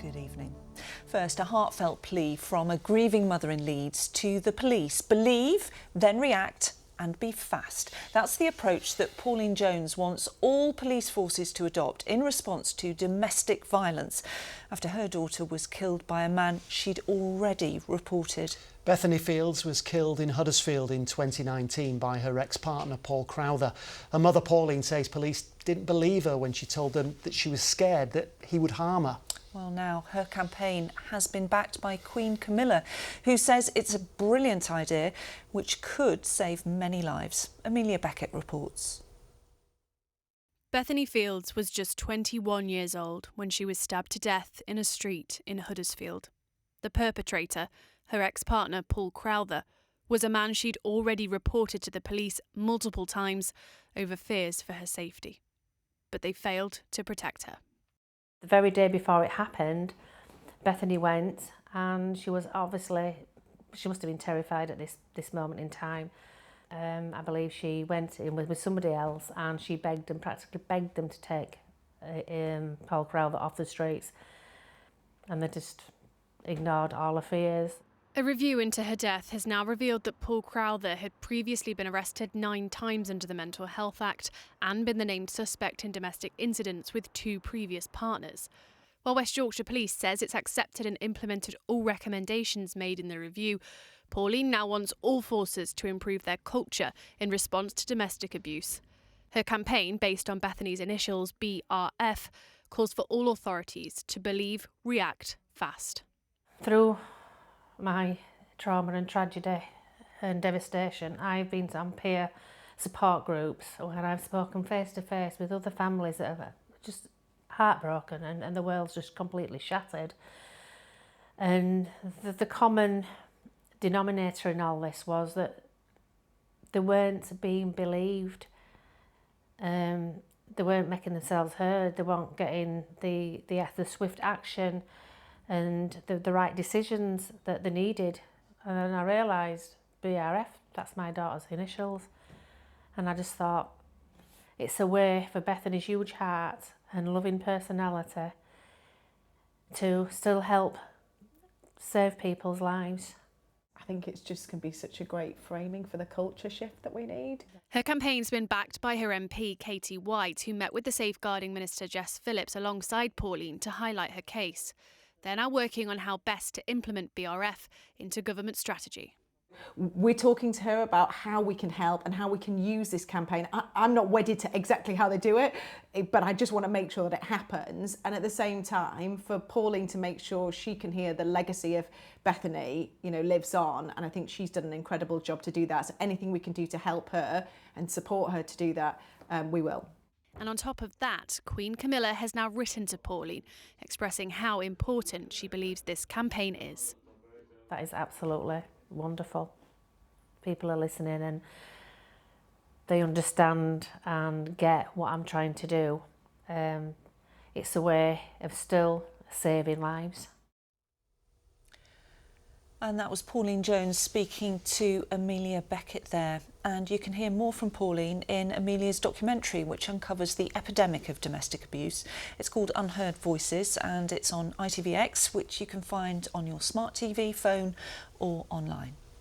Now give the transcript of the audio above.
Good evening. First, a heartfelt plea from a grieving mother in Leeds to the police. Believe, then react and be fast. That's the approach that Pauline Jones wants all police forces to adopt in response to domestic violence after her daughter was killed by a man she'd already reported. Bethany Fields was killed in Huddersfield in 2019 by her ex-partner Paul Crowther. Her mother Pauline says police didn't believe her when she told them that she was scared that he would harm her. Well, now her campaign has been backed by Queen Camilla, who says it's a brilliant idea which could save many lives. Amelia Beckett reports. Bethany Fields was just 21 years old when she was stabbed to death in a street in Huddersfield. The perpetrator, her ex-partner Paul Crowther, was a man she'd already reported to the police multiple times over fears for her safety. But they failed to protect her. The very day before it happened, Bethany went, and she must have been terrified at this moment in time. I believe she went in with somebody else, and she practically begged them to take Paul Crowther off the streets, and they just ignored all her fears. A review into her death has now revealed that Paul Crowther had previously been arrested 9 times under the Mental Health Act and been the named suspect in domestic incidents with 2 previous partners. While West Yorkshire Police says it's accepted and implemented all recommendations made in the review, Pauline now wants all forces to improve their culture in response to domestic abuse. Her campaign, based on Bethany's initials BRF, calls for all authorities to believe, react fast. Through my trauma and tragedy and devastation, I've been on peer support groups where I've spoken face to face with other families that are just heartbroken and the world's just completely shattered. And the common denominator in all this was that they weren't being believed. They weren't making themselves heard. They weren't getting the swift action and the right decisions that they needed. And then I realised BRF, that's my daughter's initials. And I just thought, it's a way for Bethany's huge heart and loving personality to still help save people's lives. I think it's just can be such a great framing for the culture shift that we need. Her campaign's been backed by her MP Katie White, who met with the Safeguarding Minister Jess Phillips alongside Pauline to highlight her case. They're now working on how best to implement BRF into government strategy. We're talking to her about how we can help and how we can use this campaign. I'm not wedded to exactly how they do it, but I just want to make sure that it happens. And at the same time, for Pauline to make sure she can hear the legacy of Bethany, lives on. And I think she's done an incredible job to do that. So anything we can do to help her and support her to do that, we will. And on top of that, Queen Camilla has now written to Pauline, expressing how important she believes this campaign is. That is absolutely wonderful. People are listening and they understand and get what I'm trying to do. It's a way of still saving lives. And that was Pauline Jones speaking to Amelia Beckett there. And you can hear more from Pauline in Amelia's documentary, which uncovers the epidemic of domestic abuse. It's called Unheard Voices, and it's on ITVX, which you can find on your smart TV, phone or online.